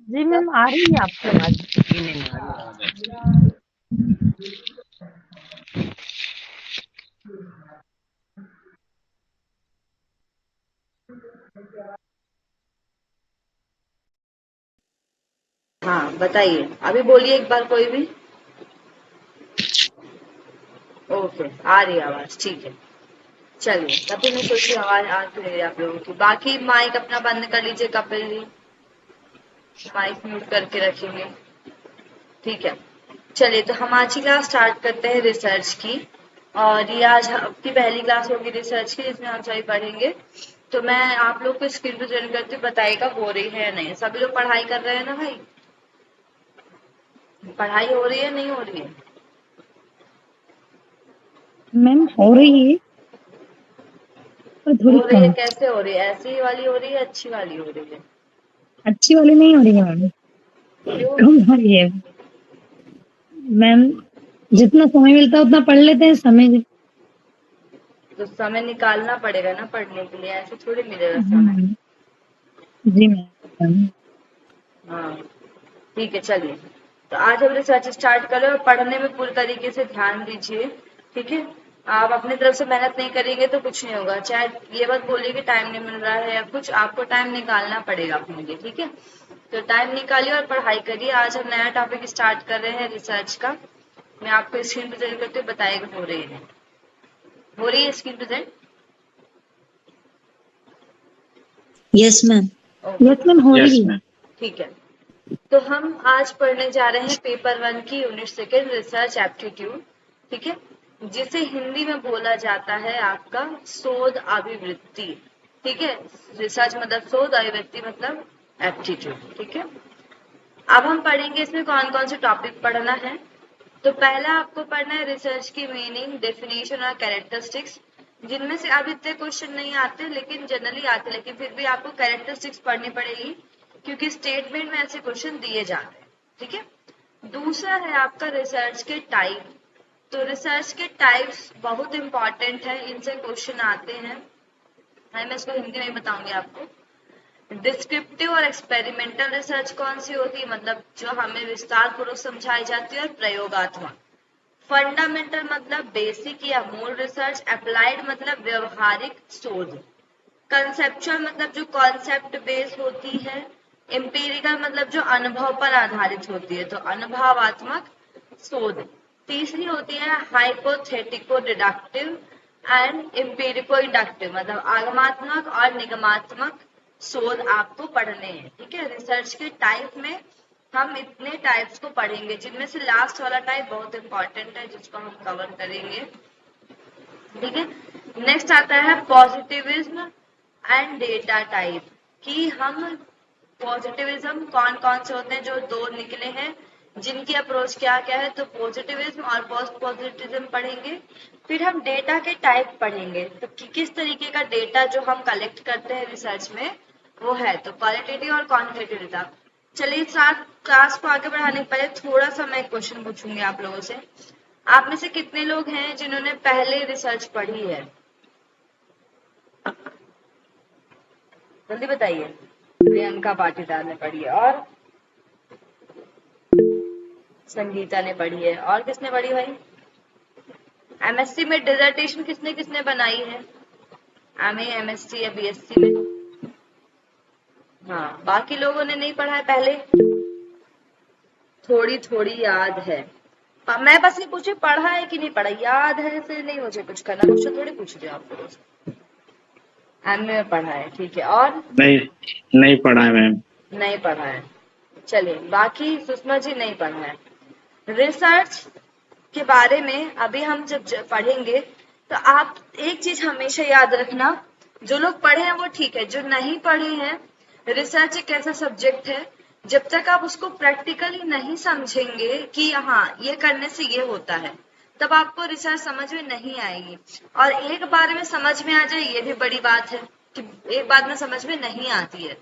जी ma'am, आ रही है आपकी आवाज? जी नहीं आ रही। हाँ बताइए, अभी बोलिए एक बार कोई भी। ओके, आ रही है आवाज, ठीक है। चलिए, तभी मैं सोची आवाज आ तो रही है आप लोगों की। बाकी माइक अपना बंद कर लीजिए, कपिल जी माइक म्यूट करके रखेंगे, ठीक है। चलिए, तो हम आज की क्लास स्टार्ट करते हैं रिसर्च की। और ये आज आपकी पहली क्लास होगी रिसर्च की, जिसमें हम सभी पढ़ेंगे। तो मैं आप लोग को स्क्रीन पे ज्वाइन करती हूँ, बताइएगा हो रही है या नहीं। सभी लोग पढ़ाई कर रहे हैं ना भाई? पढ़ाई हो रही है नहीं हो रही है? मैम हो रही है पर थोड़ी हो रही है, कम। कैसे हो रही है? ऐसी वाली हो रही है, अच्छी वाली हो रही है? अच्छी वाली नहीं हो रही है मैम, क्यों? कम हो रही है मैम। जितना समय मिलता है उतना पढ़ लेते हैं समय। तो समय निकालना पड़ेगा ना पढ़ने के लिए, ऐसे थोड़ी मिलेगा समय। हाँ, जी मैम। हाँ, ठीक है, चलिए। तो आज हम रिसर्च स्टार्ट करें और पढ़ने में पूरी तरीके से ध्यान दीजिए, ठीक है। आप अपनी तरफ से मेहनत नहीं करेंगे तो कुछ नहीं होगा। चाहे ये बात बोलिए कि टाइम नहीं मिल रहा है या कुछ, आपको टाइम निकालना पड़ेगा अपने लिए, ठीक है। तो टाइम निकालिए और पढ़ाई करिए। आज हम नया टॉपिक स्टार्ट कर रहे हैं रिसर्च का। मैं आपको स्क्रीन प्रेजेंट करते हुए बताएगा हो रही है, हो रही है screen present? Yes ma'am. Yes ma'am, हो रही है। ठीक है। तो हम आज पढ़ने जा रहे हैं पेपर 1 की यूनिट सेकेंड रिसर्च एप्टीट्यूड, ठीक है, जिसे हिंदी में बोला जाता है आपका शोध अभिवृत्ति, ठीक है। रिसर्च मतलब शोध, अभिवृत्ति मतलब एप्टीट्यूड, ठीक है। अब हम पढ़ेंगे इसमें कौन कौन से टॉपिक पढ़ना है। तो पहला आपको पढ़ना है रिसर्च की मीनिंग, डेफिनेशन और कैरेक्टरिस्टिक्स, जिनमें से अब इतने क्वेश्चन नहीं आते लेकिन जनरली आते, लेकिन फिर भी आपको कैरेक्टरिस्टिक्स पढ़नी पड़ेगी क्योंकि स्टेटमेंट में ऐसे क्वेश्चन दिए जाते हैं, ठीक है। दूसरा है आपका रिसर्च के टाइप। तो रिसर्च के टाइप्स बहुत इंपॉर्टेंट है, इनसे क्वेश्चन आते हैं। मैं इसको हिंदी में बताऊंगी आपको। डिस्क्रिप्टिव और एक्सपेरिमेंटल रिसर्च कौन सी होती है, मतलब जो हमें विस्तार पूर्वक समझाई जाती है, और प्रयोगात्मक। फंडामेंटल मतलब बेसिक या मूल रिसर्च। अप्लाइड मतलब व्यवहारिक शोध। कंसेप्चुअल मतलब जो कॉन्सेप्ट बेस होती है। एम्पिरिकल मतलब जो अनुभव पर आधारित होती है, तो अनुभवात्मक शोध। तीसरी होती है हाइपोथेटिको डिडक्टिव एंड एम्पिरिको इंडक्टिव, मतलब आगमात्मक और निगमात्मक शोध आपको पढ़ने हैं, ठीक है। रिसर्च के टाइप में हम इतने टाइप्स को पढ़ेंगे, जिनमें से लास्ट वाला टाइप बहुत इंपॉर्टेंट है, जिसको हम कवर करेंगे, ठीक है। नेक्स्ट आता है पॉजिटिविज्म एंड डेटा टाइप, कि हम पॉजिटिविज्म कौन कौन से होते हैं, जो दो निकले हैं, जिनकी अप्रोच क्या क्या है। तो पॉजिटिविज्म और पोस्ट पॉजिटिविज्म पढ़ेंगे। फिर हम डेटा के टाइप पढ़ेंगे, तो किस तरीके का डेटा जो हम कलेक्ट करते हैं रिसर्च में वो है, तो क्वालिटेटिव और क्वांटिटेटिव डेटा। चलिए, साथ क्लास को आगे बढ़ाने के पहले थोड़ा सा मैं क्वेश्चन पूछूंगी आप लोगों से। आप में से कितने लोग हैं जिन्होंने पहले रिसर्च पढ़ी है? जल्दी बताइए। प्रियंका पाटीदार ने पढ़ी है, और संगीता ने पढ़ी है, और किसने पढ़ी भाई? एमएससी में डिसर्टेशन किसने किसने बनाई है? एमए, एमएससी या बीएससी में? हाँ, बाकी लोगों ने नहीं पढ़ा है पहले? थोड़ी थोड़ी याद है। मैं बस ये पूछे पढ़ा है कि नहीं पढ़ा, याद है फिर नहीं मुझे कुछ करना, क्वेश्चन थोड़ी पूछ रही हूँ आपको। एमए में पढ़ा है, ठीक है, और नहीं, नहीं पढ़ा है मैम। नहीं पढ़ा है। चलिए, बाकी सुषमा जी नहीं पढ़ा है। रिसर्च के बारे में अभी हम जब पढ़ेंगे तो आप एक चीज हमेशा याद रखना, जो लोग पढ़े हैं वो ठीक है, जो नहीं पढ़े हैं, रिसर्च एक ऐसा सब्जेक्ट है जब तक आप उसको प्रैक्टिकली नहीं समझेंगे कि हाँ ये करने से ये होता है, तब आपको रिसर्च समझ में नहीं आएगी। और एक बार में समझ में आ जाए ये भी बड़ी बात है, कि एक बार में समझ में नहीं आती है।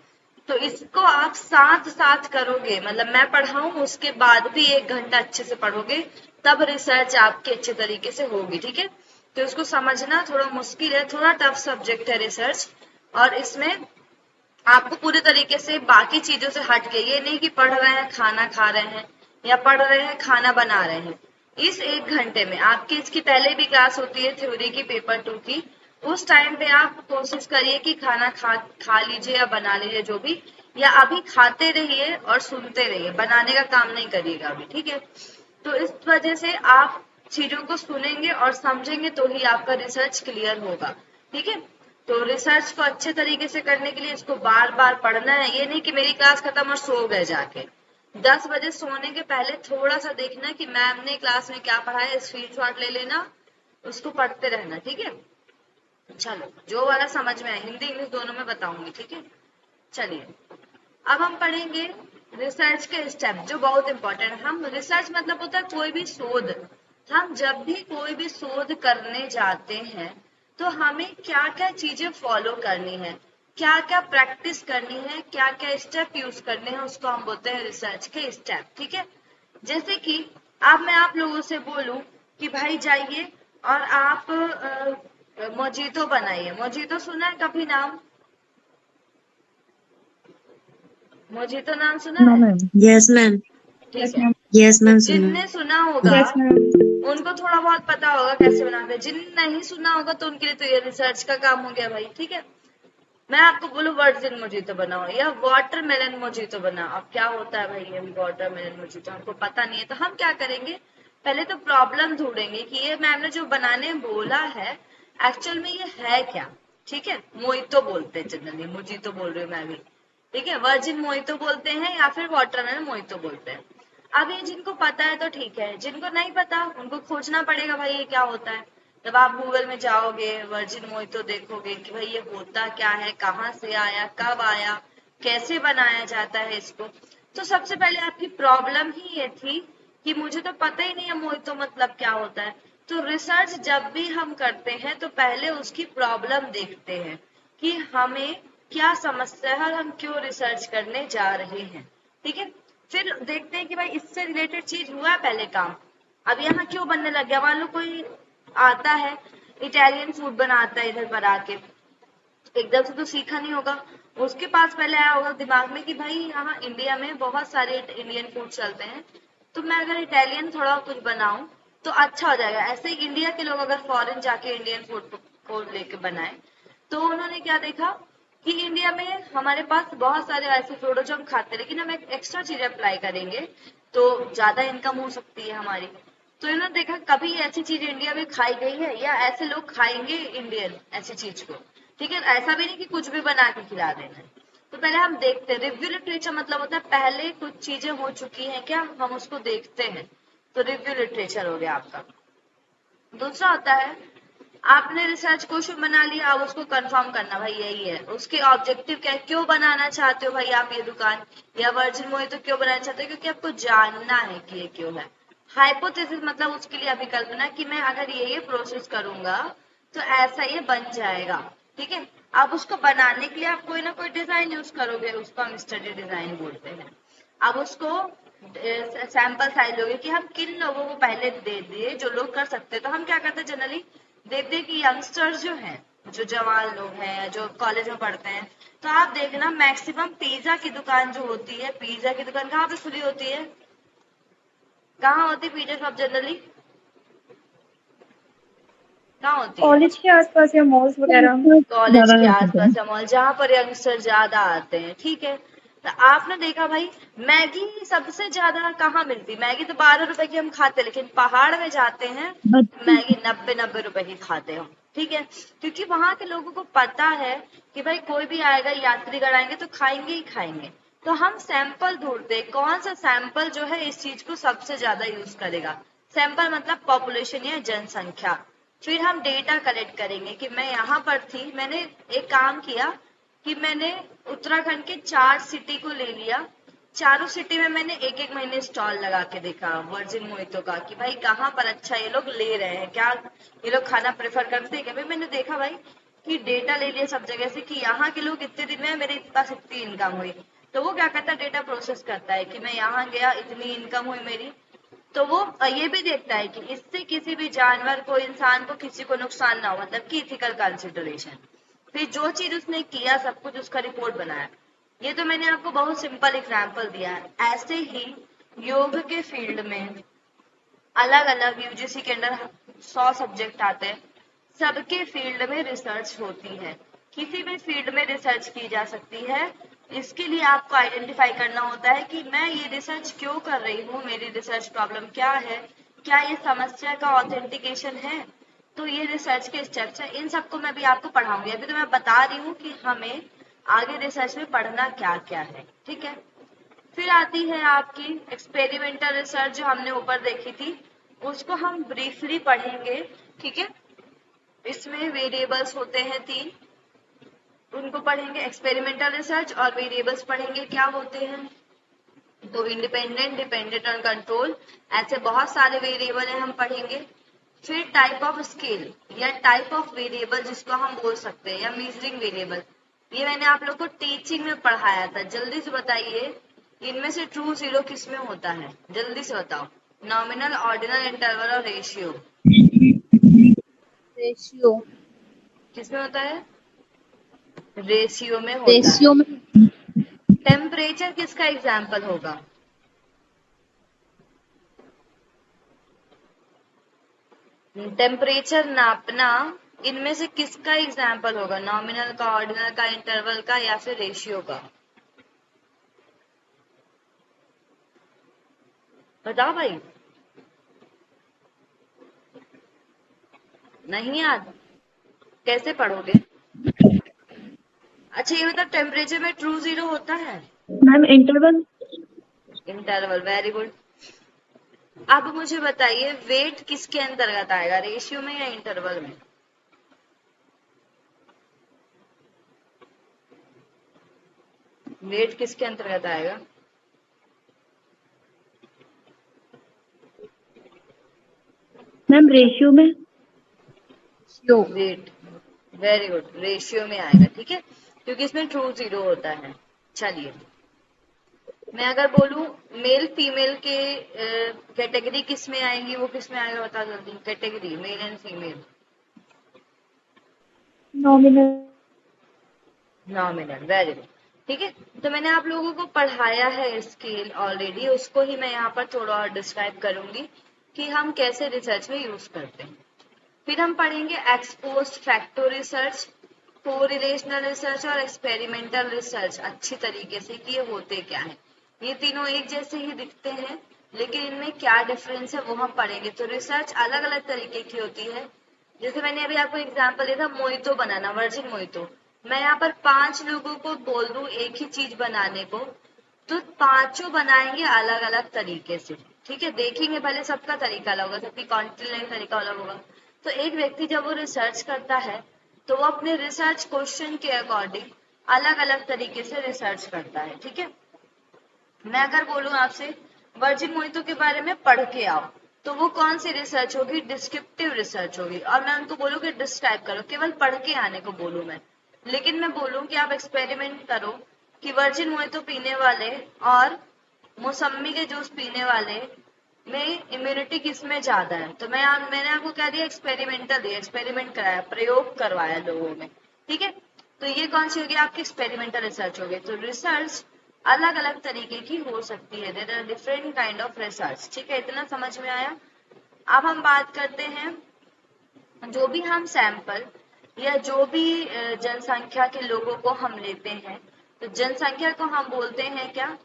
तो इसको आप साथ साथ करोगे, मतलब मैं पढ़ाऊं उसके बाद भी 1 घंटा अच्छे से पढ़ोगे, तब रिसर्च आपकी अच्छे तरीके से होगी, ठीक है। तो इसको समझना थोड़ा मुश्किल है, थोड़ा टफ सब्जेक्ट है रिसर्च, और इसमें आपको पूरे तरीके से बाकी चीजों से हट के, ये नहीं कि पढ़ रहे हैं खाना खा रहे हैं या पढ़ रहे हैं खाना बना रहे हैं। इस 1 घंटे में आपकी, इसकी पहले भी क्लास होती है थ्योरी की, पेपर 2 की, उस टाइम पे आप कोशिश करिए कि खाना खा लीजिए या बना लीजिए जो भी, या अभी खाते रहिए और सुनते रहिए, बनाने का काम नहीं करिएगा अभी, ठीक है। तो इस वजह से आप चीजों को सुनेंगे और समझेंगे तो ही आपका रिसर्च क्लियर होगा, ठीक है। तो रिसर्च को अच्छे तरीके से करने के लिए इसको बार बार पढ़ना है। ये नहीं कि मेरी क्लास खत्म और सो गए जाके। 10 बजे सोने के पहले थोड़ा सा देखना कि मैम ने क्लास में क्या पढ़ा है, स्क्रीनशॉट ले लेना, उसको पढ़ते रहना, ठीक है। चलो, जो वाला समझ में आए, हिंदी इंग्लिश दोनों में बताऊंगी, ठीक है। चलिए, अब हम पढ़ेंगे रिसर्च के स्टेप, जो बहुत इंपॉर्टेंट है। हम रिसर्च मतलब होता है कोई भी शोध। हम जब भी कोई भी शोध करने जाते हैं तो हमें क्या क्या चीजें फॉलो करनी है, क्या क्या प्रैक्टिस करनी है, क्या क्या स्टेप यूज करने हैं, उसको हम बोलते हैं रिसर्च के स्टेप, ठीक है। जैसे कि अब मैं आप लोगों से बोलूं कि भाई जाइए और आप मोजीतो बनाइए। मोजीतो सुना है कभी नाम? मोजीतो नाम सुना नो है? मैम। Yes, ma'am. ठीक है। Yes, तो ma'am. जिनने सुना. सुना होगा यस मैम। उनको थोड़ा बहुत पता होगा कैसे बनाते हैं, जिनने नहीं सुना होगा तो उनके लिए तो ये रिसर्च का काम हो गया भाई, ठीक है। मैं आपको बोलूं वर्जिन मोजीतो बनाओ या वाटरमेलन मोजीतो बनाओ, अब क्या होता है भाई ये वाटरमेलन मोजीतो, हमको पता नहीं है। तो हम क्या करेंगे, पहले तो प्रॉब्लम ढूंढेंगे कि ये मैम ने जो बनाने बोला है एक्चुअल में ये है क्या, ठीक है। मोइतो बोलते हैं जनरली, मोजीतो बोल रही हूँ मैं भी, ठीक है। वर्जिन मोइतो बोलते हैं या फिर वाटरमेलन मोइतो बोलते हैं। अब ये जिनको पता है तो ठीक है, जिनको नहीं पता उनको खोजना पड़ेगा भाई ये क्या होता है। जब आप गूगल में जाओगे, वर्जिन मोइतो देखोगे कि भाई ये होता क्या है, कहाँ से आया, कब आया, कैसे बनाया जाता है इसको। तो सबसे पहले आपकी प्रॉब्लम ही ये थी कि मुझे तो पता ही नहीं है मोइतो मतलब क्या होता है। तो रिसर्च जब भी हम करते हैं तो पहले उसकी प्रॉब्लम देखते हैं कि हमें क्या समस्या है और हम क्यों रिसर्च करने जा रहे हैं, ठीक है। फिर देखते हैं कि भाई इससे रिलेटेड चीज हुआ है पहले काम, अब यहाँ क्यों बनने लग गया। मान लो कोई आता है इटालियन फूड बनाता है इधर पर आके, एकदम से तो सीखा नहीं होगा, उसके पास पहले आया होगा दिमाग में कि भाई यहाँ इंडिया में बहुत सारे इंडियन फूड चलते हैं, तो मैं अगर इटालियन थोड़ा कुछ बनाऊं तो अच्छा हो जाएगा। ऐसे ही इंडिया के लोग अगर फॉरेन जाके इंडियन फूड को लेके बनाए, तो उन्होंने क्या देखा कि इंडिया में हमारे पास बहुत सारे ऐसे फूड है जो हम खाते हैं, लेकिन हम एक एक्स्ट्रा चीज अप्लाई करेंगे तो ज्यादा इनकम हो सकती है हमारी। तो इन्होंने देखा कभी ऐसी चीज इंडिया में खाई गई है या ऐसे लोग खाएंगे इंडियन ऐसी चीज को, ठीक है। ऐसा भी नहीं कि कुछ भी बना के खिला देना है। तो पहले हम देखते हैं, रिव्यू लिटरेचर मतलब होता है पहले कुछ चीजें हो चुकी हैं क्या, हम उसको देखते हैं, तो रिव्यू लिटरेचर हो गया आपका। दूसरा होता है आपने रिसर्च क्वेश्चन बना लिया, अब उसको कंफर्म करना भाई यही है, उसके ऑब्जेक्टिव क्या है, क्यों बनाना चाहते हो भाई आप ये दुकान या वर्जिन मोहितो क्यों बनाना चाहते हो, क्योंकि आपको जानना है कि ये क्यों है। हाइपोथेसिस मतलब उसके लिए अभिकल्पना कि मैं अगर ये प्रोसेस करूंगा तो ऐसा ये बन जाएगा, ठीक है। अब उसको बनाने के लिए आप कोई ना कोई डिजाइन यूज करोगे, उसको हम स्टडी डिजाइन बोलते हैं। अब उसको सैंपल साइज लोगे कि हम किन लोगों को पहले दे दिए जो लोग कर सकते हैं। तो हम क्या करते हैं जनरली देखते हैं कि यंगस्टर्स जो हैं, जो जवान लोग हैं, जो कॉलेज में पढ़ते हैं, तो आप देखना मैक्सिमम पिज्जा की दुकान जो होती है, पिज्जा की दुकान कहाँ पे खुली होती है? कहाँ होती है पिज्जा शॉप जनरली? कहाँ होती है? कॉलेज के आसपास या मॉल्स वगैरह। कॉलेज ज्यादा के होते हैं। आसपास या मॉल जहाँ पर यंगस्टर ज्यादा आते हैं, ठीक है। तो आपने देखा भाई मैगी सबसे ज्यादा कहाँ मिलती? मैगी तो 12 रुपए की हम खाते, लेकिन पहाड़ में जाते हैं बच्चे मैगी 90-90 रुपए की खाते हो, ठीक है। क्योंकि वहां के लोगों को पता है कि भाई कोई भी आएगा, यात्रीगण आएंगे तो खाएंगे ही खाएंगे। तो हम सैंपल ढूंढते हैं कौन सा सैंपल जो है इस चीज को सबसे ज्यादा यूज करेगा। सैंपल मतलब पॉपुलेशन या जनसंख्या। फिर हम डेटा कलेक्ट करेंगे कि मैं यहाँ पर थी, मैंने एक काम किया कि मैंने उत्तराखंड के 4 सिटी को ले लिया, चारों सिटी में मैंने एक एक महीने स्टॉल लगा के देखा वर्जिन मोहितो का कि भाई कहाँ पर अच्छा ये लोग ले रहे हैं, क्या ये लोग खाना प्रेफर करते हैं क्या। भाई मैंने देखा भाई कि डेटा ले लिया सब जगह से कि यहाँ के लोग इतने दिन में मेरे पास इतनी इनकम हुई। तो वो क्या करता है, डेटा प्रोसेस करता है कि मैं यहाँ गया, इतनी इनकम हुई मेरी। तो वो ये भी देखता है कि इससे किसी भी जानवर को, इंसान को, किसी को नुकसान ना हो, मतलब कि इथिकल कंसिडरेशन। फिर जो चीज उसने किया सब कुछ उसका रिपोर्ट बनाया। ये तो मैंने आपको बहुत सिंपल एग्जांपल दिया है। ऐसे ही योग के फील्ड में अलग अलग यूजीसी के अंदर 100 सब्जेक्ट आते हैं, सबके फील्ड में रिसर्च होती है। किसी भी फील्ड में रिसर्च की जा सकती है। इसके लिए आपको आइडेंटिफाई करना होता है कि मैं ये रिसर्च क्यों कर रही हूँ, मेरी रिसर्च प्रॉब्लम क्या है, क्या ये समस्या का ऑथेंटिकेशन है। तो ये रिसर्च के स्टेप्स हैं, इन सबको मैं भी आपको पढ़ाऊंगी। अभी तो मैं बता रही हूँ कि हमें आगे रिसर्च में पढ़ना क्या क्या है, ठीक है। फिर आती है आपकी एक्सपेरिमेंटल रिसर्च जो हमने ऊपर देखी थी, उसको हम ब्रीफली पढ़ेंगे, ठीक है। इसमें वेरिएबल्स होते हैं 3, उनको पढ़ेंगे। एक्सपेरिमेंटल रिसर्च और वेरिएबल्स पढ़ेंगे क्या होते हैं। तो इंडिपेंडेंट, डिपेंडेंट और कंट्रोल, ऐसे बहुत सारे वेरिएबल है हम पढ़ेंगे। फिर टाइप ऑफ स्केल या टाइप ऑफ वेरिएबल जिसको हम बोल सकते हैं, या मीजरिंग वेरिएबल, ये मैंने आप लोग को टीचिंग में पढ़ाया था। जल्दी से बताइए इनमें से ट्रू जीरो किस में होता है, जल्दी से बताओ। नॉमिनल, ऑर्डिनल, इंटरवल और रेशियो। रेशियो। किस में होता है? रेशियो में होता है। रेशियो में। टेम्परेचर किसका एग्जाम्पल होगा? टेम्परेचर नापना इनमें से किसका एग्जाम्पल होगा? नॉमिनल का, ऑर्डिनल का, इंटरवल का या फिर रेशियो का? बताओ भाई। नहीं याद? कैसे पढ़ोगे? अच्छा ये मतलब टेम्परेचर में ट्रू जीरो होता है? Ma'am interval. Interval, very good. अब मुझे बताइए वेट किसके अंतर्गत आएगा, रेशियो में या इंटरवल में? वेट किसके अंतर्गत आएगा? मैम रेशियो में। Ratio. Weight, very good, ratio में आएगा, ठीक है, क्योंकि इसमें ट्रू जीरो होता है। चलिए मैं अगर बोलूं मेल फीमेल के कैटेगरी किस में आएंगी, वो किस में आएगा बता जल्दी। Category male and female. Nominal. Nominal, very good, ठीक है। तो मैंने आप लोगों को पढ़ाया है स्केल ऑलरेडी, उसको ही मैं यहाँ पर थोड़ा और डिस्क्राइब करूंगी कि हम कैसे रिसर्च में यूज करते हैं। फिर हम पढ़ेंगे exposed factor research, correlational research और एक्सपेरिमेंटल रिसर्च अच्छी तरीके से कि ये होते क्या है। ये तीनों एक जैसे ही दिखते हैं लेकिन इनमें क्या डिफरेंस है वो हम पढ़ेंगे। तो रिसर्च अलग अलग तरीके की होती है। जैसे मैंने अभी आपको एग्जांपल दिया था मोहितो बनाना, वर्जिन मोहितो। मैं यहाँ पर 5 लोगों को बोल दूं एक ही चीज बनाने को, तो पांचों बनाएंगे अलग अलग तरीके से, ठीक है। देखेंगे भले सबका तरीका अलग होगा, सबकी क्वांटिटी तरीका अलग होगा। तो एक व्यक्ति जब वो रिसर्च करता है तो वो अपने रिसर्च क्वेश्चन के अकॉर्डिंग अलग अलग तरीके से रिसर्च करता है, ठीक है। मैं अगर बोलूं आपसे वर्जिन मोहितो के बारे में पढ़ के आओ, तो वो कौन सी रिसर्च होगी? डिस्क्रिप्टिव रिसर्च होगी। और मैं उनको बोलूं कि डिस्क्राइब करो, केवल पढ़ के आने को बोलूं मैं। लेकिन मैं बोलूं कि आप एक्सपेरिमेंट करो कि वर्जिन मोहितो पीने वाले और मौसम्मी के जूस पीने वाले में इम्यूनिटी किस में ज्यादा है? तो मैंने आपको क्या दिया, एक्सपेरिमेंटल दिया, एक्सपेरिमेंट कराया, प्रयोग करवाया लोगों में, ठीक है। तो ये कौन सी होगी आपकी एक्सपेरिमेंटल रिसर्च होगी। तो रिसर्च अलग अलग तरीके की हो सकती है, there are different kind of research, ठीक है, इतना समझ में आया। अब हम बात करते हैं, जो भी हम सैंपल या जो भी जनसंख्या के लोगों को हम लेते हैं, तो जनसंख्या को हम बोलते हैं क्या,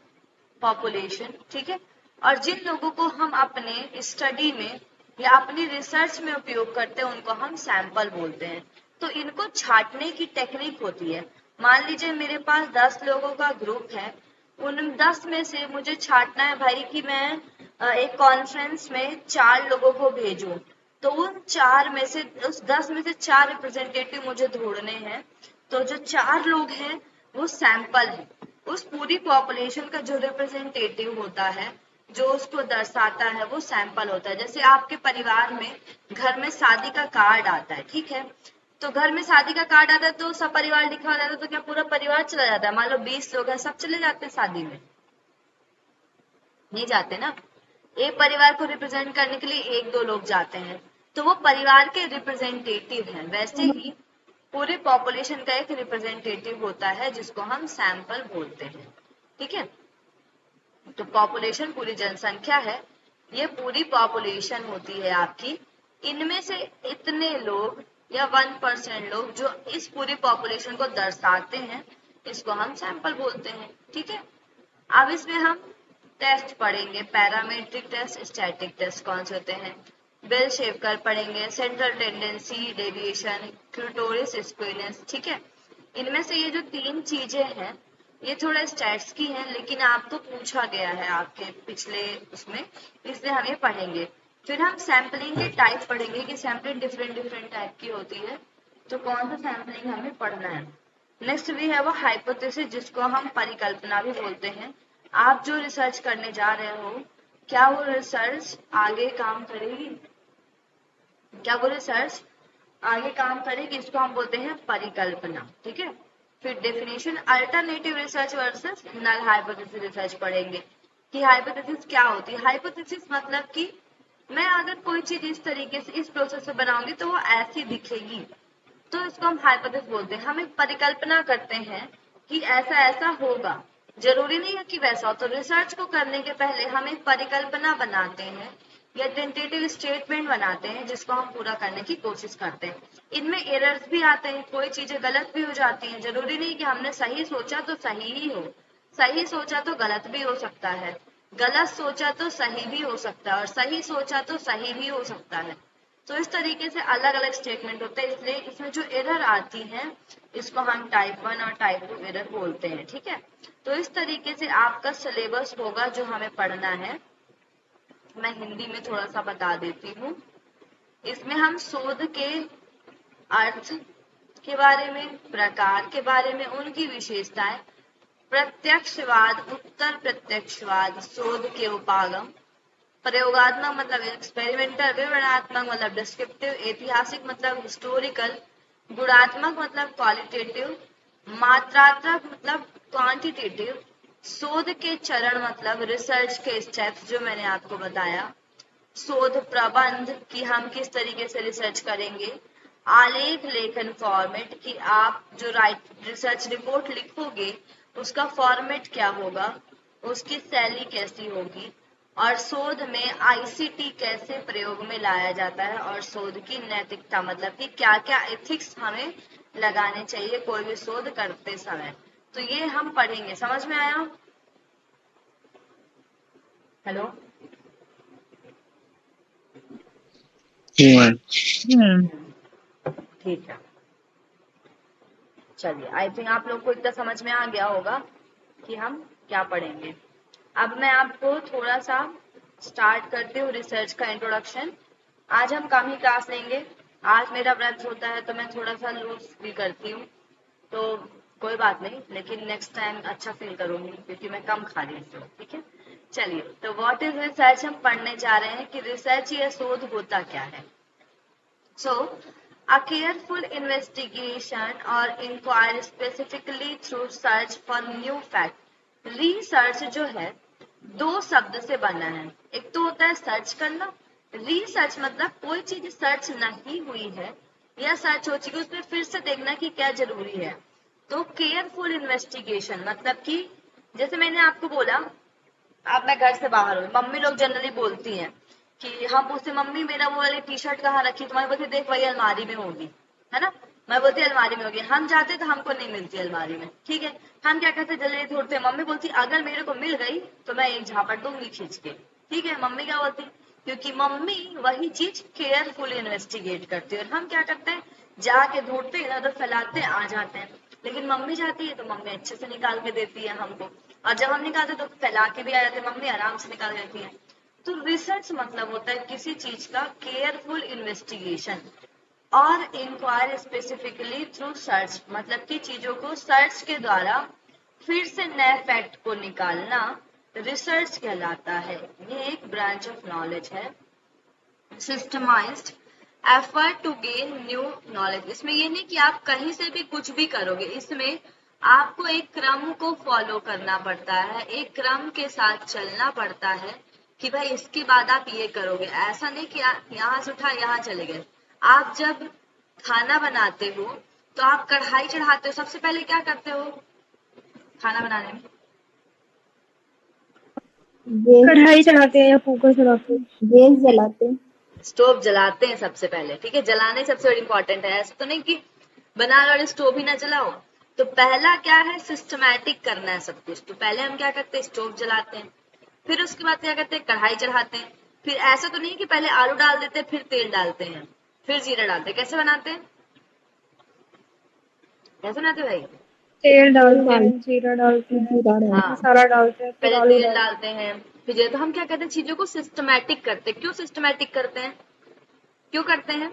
पॉपुलेशन, ठीक है। और जिन लोगों को हम अपने स्टडी में या अपनी रिसर्च में उपयोग करते हैं उनको हम सैंपल बोलते हैं। तो इनको छांटने की टेक्निक होती है। मान लीजिए मेरे पास 10 लोगों का ग्रुप है, उन 10 में से मुझे छांटना है भाई कि मैं एक कॉन्फ्रेंस में 4 लोगों को भेजूं, तो उन 4 में से, उस 10 में से 4 रिप्रेजेंटेटिव मुझे ढूंढने हैं। तो जो 4 लोग हैं वो सैंपल है। उस पूरी पॉपुलेशन का जो रिप्रेजेंटेटिव होता है, जो उसको दर्शाता है, वो सैंपल होता है। जैसे आपके परिवार में घर में शादी का कार्ड आता है, ठीक है, तो घर में शादी का कार्ड आता है तो सब परिवार लिखा हो जाता है, तो क्या पूरा परिवार चला जाता है? मान लो 20 लोग हैं, सब चले जाते हैं शादी में? नहीं जाते ना। एक परिवार को रिप्रेजेंट करने के लिए 1-2 लोग जाते हैं, तो वो परिवार के रिप्रेजेंटेटिव हैं। वैसे ही पूरे पॉपुलेशन का एक रिप्रेजेंटेटिव होता है जिसको हम सैंपल बोलते हैं, ठीक है। तो पॉपुलेशन पूरी जनसंख्या है, ये पूरी पॉपुलेशन होती है आपकी। इनमें से इतने लोग या 1% लोग जो इस पूरी पॉपुलेशन को दर्शाते हैं, इसको हम सैंपल बोलते हैं, ठीक है। अब इसमें हम टेस्ट पढ़ेंगे, पैरामीट्रिक टेस्ट, स्टैटिक टेस्ट कौन से होते हैं, बेल शेवकर पढ़ेंगे, सेंट्रल टेंडेंसी, डेविएशन, क्यूटोरिस स्क्वेनेस, ठीक है। इनमें से ये जो 3 चीजें हैं ये थोड़ा स्टैट्स की हैं, लेकिन आपको पूछा गया है आपके पिछले उसमें, इसलिए हम ये पढ़ेंगे। फिर हम सैम्पलिंग के टाइप पढ़ेंगे कि सैम्पलिंग डिफरेंट टाइप की होती है, तो कौन सा सैम्पलिंग हमें पढ़ना है। नेक्स्ट भी है वो हाइपोथेसिस, जिसको हम परिकल्पना भी बोलते हैं। आप जो रिसर्च करने जा रहे हो, क्या वो रिसर्च आगे काम करेगी, क्या वो रिसर्च आगे काम करेगी, इसको हम बोलते हैं परिकल्पना, ठीक है। फिर definition, alternative research versus null hypothesis research पढ़ेंगे कि हाइपोथेसिस क्या होती है। हाइपोथेसिस मतलब कि मैं अगर कोई चीज इस तरीके से इस प्रोसेस से बनाऊंगी तो वो ऐसी दिखेगी, तो इसको हम हाइपोथेसिस बोलते हैं। हम एक परिकल्पना करते हैं कि ऐसा ऐसा होगा, जरूरी नहीं है कि वैसा हो। तो रिसर्च को करने के पहले हम एक परिकल्पना बनाते हैं या टेंटेटिव स्टेटमेंट बनाते हैं, जिसको हम पूरा करने की कोशिश करते हैं। इनमें एरर्स भी आते हैं, कोई चीजें गलत भी हो जाती हैं। जरूरी नहीं कि हमने सही सोचा तो सही ही हो, सही सोचा तो गलत भी हो सकता है, गलत सोचा तो सही भी हो सकता है, और सही सोचा तो सही भी हो सकता है। तो इस तरीके से अलग अलग स्टेटमेंट होते हैं, इसलिए इसमें जो एरर आती है इसको हम टाइप 1 और टाइप 2 एरर बोलते हैं, ठीक है। तो इस तरीके से आपका सिलेबस होगा जो हमें पढ़ना है। मैं हिंदी में थोड़ा सा बता देती हूँ। इसमें हम शोध के अर्थ के बारे में, प्रकार के बारे में, उनकी विशेषताएं, प्रत्यक्षवाद, उत्तर प्रत्यक्षवाद, शोध के उपागम, प्रयोगात्मक मतलब एक्सपेरिमेंटल, विवरणात्मक मतलब डिस्क्रिप्टिव, ऐतिहासिक मतलब हिस्टोरिकल, गुणात्मक मतलब क्वालिटेटिव, मात्रात्मक मतलब क्वांटिटेटिव, शोध के चरण मतलब रिसर्च के स्टेप्स जो मैंने आपको बताया, शोध प्रबंध कि हम किस तरीके से रिसर्च करेंगे, आलेख लेखन फॉर्मेट कि आप जो रिसर्च रिपोर्ट लिखोगे उसका फॉर्मेट क्या होगा, उसकी शैली कैसी होगी, और शोध में आईसीटी कैसे प्रयोग में लाया जाता है, और शोध की नैतिकता मतलब कि क्या क्या एथिक्स हमें लगाने चाहिए कोई भी शोध करते समय। तो ये हम पढ़ेंगे, समझ में आया? हेलो, ठीक है, चलिए, आई थिंक आप लोग को इतना समझ में आ गया होगा कि हम क्या पढ़ेंगे। अब मैं आपको थोड़ा सा स्टार्ट करती हूँ रिसर्च का इंट्रोडक्शन। आज हम कम ही क्लास लेंगे, आज मेरा व्रत होता है तो मैं थोड़ा सा लूज भी करती हूँ, तो कोई बात नहीं, लेकिन नेक्स्ट टाइम अच्छा फील करूंगी क्योंकि मैं कम खा रही हूँ, ठीक है। चलिए, तो व्हाट इज रिसर्च हम पढ़ने जा रहे हैं कि रिसर्च या शोध होता क्या है। So, a careful investigation or inquiry specifically through search for new fact. Research जो है दो शब्द से बना है। एक तो होता है सर्च करना, रिसर्च मतलब कोई चीज सर्च नहीं हुई है या सर्च हो चुकी है उसमें फिर से देखना कि क्या जरूरी है। तो केयरफुल इन्वेस्टिगेशन मतलब कि जैसे मैंने आपको बोला, अब मैं घर से बाहर हूँ, मम्मी लोग जनरली बोलती हैं कि हम पूछते मम्मी मेरा वो वाली टी शर्ट कहाँ रखी, तुम्हारी बोलती देख वही अलमारी में होगी, है ना। मैं बोलती अलमारी में होगी, हम जाते तो हमको नहीं मिलती अलमारी में, ठीक है। हम क्या कहते जल्दी ढूंढते, मम्मी बोलती अगर मेरे को मिल गई तो मैं एक झापट दूंगी खींच के, ठीक है। मम्मी क्या बोलती, क्योंकि मम्मी वही चीज केयरफुली इन्वेस्टिगेट करती है और हम क्या करते हैं जाके ढूंढते इधर उधर फैलाते आ जाते हैं। लेकिन मम्मी जाती है तो मम्मी अच्छे से निकाल के देती है हमको, और जब हम निकालते तो फैला के भी आ जाते हैं, मम्मी आराम से निकाल देती है। तो रिसर्च मतलब होता है किसी चीज का केयरफुल इन्वेस्टिगेशन और इंक्वायर स्पेसिफिकली थ्रू सर्च मतलब कि चीजों को सर्च के द्वारा फिर से नए फैक्ट को निकालना रिसर्च कहलाता है। ये एक ब्रांच ऑफ नॉलेज है, systematised effort to gain new knowledge. इसमें ये नहीं कि आप कहीं से भी कुछ भी करोगे, इसमें आपको एक क्रम को फॉलो करना पड़ता है, एक क्रम के साथ चलना पड़ता है कि भाई इसके बाद आप ये करोगे। ऐसा नहीं कि यहाँ से उठा यहाँ चले गए। आप जब खाना बनाते हो तो आप कढ़ाई चढ़ाते हो, सबसे पहले क्या करते हो खाना बनाने में? कढ़ाई चलाते हैं या कुकर चलाते हैं? गैस जलाते हैं। स्टोव जलाते हैं सबसे पहले, ठीक है। जलाने सबसे बड़ी इंपॉर्टेंट है, ऐसा तो नहीं कि बना और स्टोव ही ना जलाओ। तो पहला क्या है, सिस्टमैटिक करना है सब कुछ। तो पहले हम क्या करते हैं स्टोव जलाते हैं, फिर उसके बाद क्या करते हैं कढ़ाई चढ़ाते हैं। फिर ऐसा तो नहीं कि पहले आलू डाल देते हैं फिर तेल डालते हैं फिर जीरा डालते हैं। कैसे बनाते हैं, कैसे बनाते हैं भाई? तेल डालते हैं, जीरा डालते हैं, जीरा डाल हाँ, मसाला डालते हैं, फिर पहले आलू तेल डालते डालते हैं फिर जीरा। तो हम क्या कहते हैं चीजों को सिस्टमैटिक करते हैं। क्यों सिस्टमैटिक करते हैं, क्यों करते हैं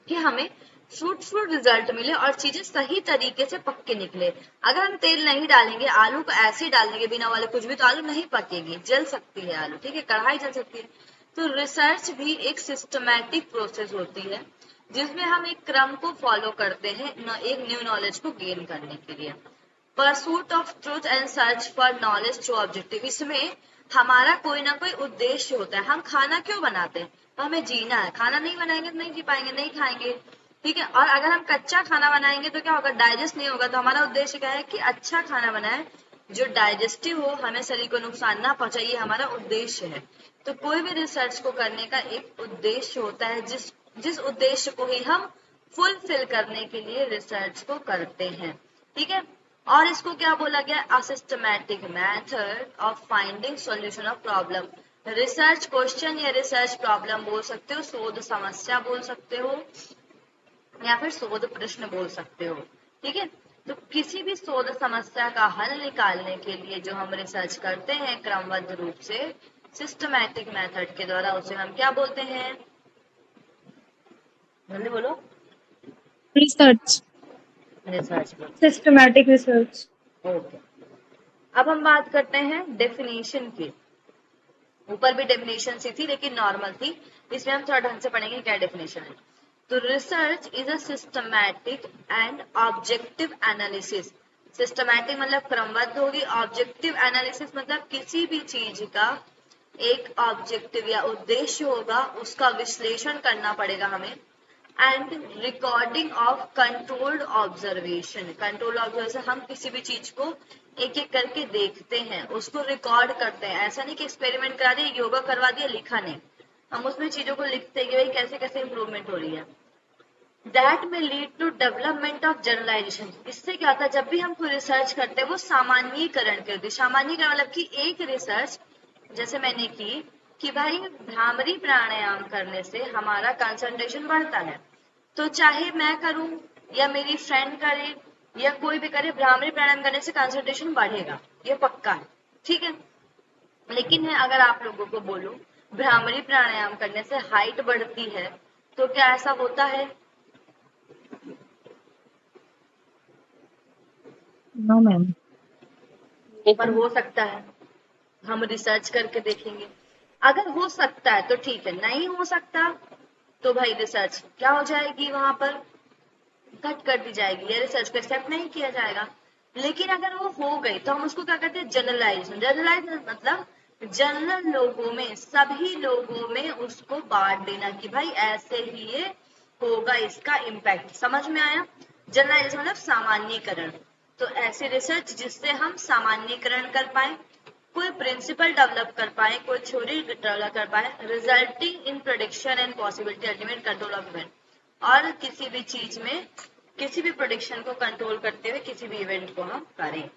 कि हमें फ्रूटफुल रिजल्ट मिले और चीजें सही तरीके से पक के निकले। अगर हम तेल नहीं डालेंगे, आलू को ऐसे ही डाल देंगे बिना वाले कुछ भी, तो आलू नहीं पकेगी, जल सकती है आलू, ठीक है, कढ़ाई जल सकती है। तो रिसर्च भी एक सिस्टमैटिक प्रोसेस होती है जिसमें हम एक क्रम को फॉलो करते हैं एक न्यू नॉलेज को गेन करने के लिए। Pursuit of truth and search for knowledge through objective, इसमें हमारा कोई ना कोई उद्देश्य होता है। हम खाना क्यों बनाते हैं, तो हमें जीना है, खाना नहीं बनाएंगे तो नहीं जी पाएंगे, नहीं खाएंगे, ठीक है। और अगर हम कच्चा खाना बनाएंगे तो क्या होगा, डाइजेस्ट नहीं होगा। तो हमारा उद्देश्य क्या है कि अच्छा खाना बनाए जो डाइजेस्टिव हो, हमें शरीर को नुकसान ना पहुंचाए, ये हमारा उद्देश्य है। तो कोई भी रिसर्च को करने का एक उद्देश्य होता है, जिस उद्देश्य को ही हम फुलफिल करने के लिए रिसर्च को करते हैं, ठीक है। और इसको क्या बोला गया, a systematic method of finding solution of problem. Research question या रिसर्च प्रॉब्लम बोल सकते हो, शोध समस्या बोल सकते हो, या फिर शोध प्रश्न बोल सकते हो, ठीक है। तो किसी भी शोध समस्या का हल निकालने के लिए जो हम रिसर्च करते हैं क्रमबद्ध रूप से सिस्टमैटिक मेथड के द्वारा, उसे हम क्या बोलते हैं, जल्दी बोलो। रिसर्च, रिसर्च बोलते सिस्टमैटिक रिसर्च। हैं, ओके। अब हम बात करते हैं डेफिनेशन की। ऊपर भी डेफिनेशन सी थी लेकिन नॉर्मल थी, इसमें हम थोड़ा ढंग से पढ़ेंगे क्या डेफिनेशन है। तो research is a systematic and objective analysis. Systematic मतलब क्रमबद्ध होगी, ऑब्जेक्टिव एनालिसिस मतलब किसी भी चीज का एक ऑब्जेक्टिव या उद्देश्य होगा, उसका विश्लेषण करना पड़ेगा हमें। And recording of controlled observation, controlled observation हम किसी भी चीज को एक एक करके देखते हैं, उसको रिकॉर्ड करते हैं। ऐसा नहीं कि एक्सपेरिमेंट करा दिया, योगा करवा दिया, लिखा नहीं, हम उसमें चीजों को लिखते हैं कि भाई कैसे कैसे इंप्रूवमेंट हो रही है। दैट में lead to development of generalisation. इससे क्या होता है, जब भी हम कोई रिसर्च करते हैं वो सामान्यीकरण करते हैं। सामान्यीकरण मतलब कि एक रिसर्च जैसे मैंने की कि भाई भ्रामरी प्राणायाम करने से हमारा कंसंट्रेशन बढ़ता है, तो चाहे मैं करूं या मेरी फ्रेंड करे या कोई भी करे, भ्रामरी प्राणायाम करने से कंसंट्रेशन बढ़ेगा, ये पक्का है, ठीक है। लेकिन है अगर आप लोगों को बोलूं भ्रामरी प्राणायाम करने से हाइट बढ़ती है, तो क्या ऐसा होता है? No ma'am. पर हो सकता है, हम रिसर्च करके देखेंगे। अगर हो सकता है तो ठीक है, नहीं हो सकता तो भाई रिसर्च क्या हो जाएगी, वहां पर कट कर दी जाएगी या रिसर्च को एक्सेप्ट नहीं किया जाएगा। लेकिन अगर वो हो गई तो हम उसको क्या कहते हैं, जनरलाइजेशन। जनरलाइजेशन मतलब जनरल लोगों में, सभी लोगों में उसको बांट देना कि भाई ऐसे ही ये होगा, इसका इम्पैक्ट। समझ में आया? जनरलाइजेशन मतलब सामान्यीकरण। तो ऐसी रिसर्च जिससे हम सामान्यीकरण कर पाए, कोई प्रिंसिपल डेवलप कर पाए, कोई थ्योरी डेवलप कर पाए, resulting in prediction and possibility ultimate control of event. और किसी भी चीज में किसी भी प्रेडिक्शन को कंट्रोल करते हुए किसी भी इवेंट को हम करें।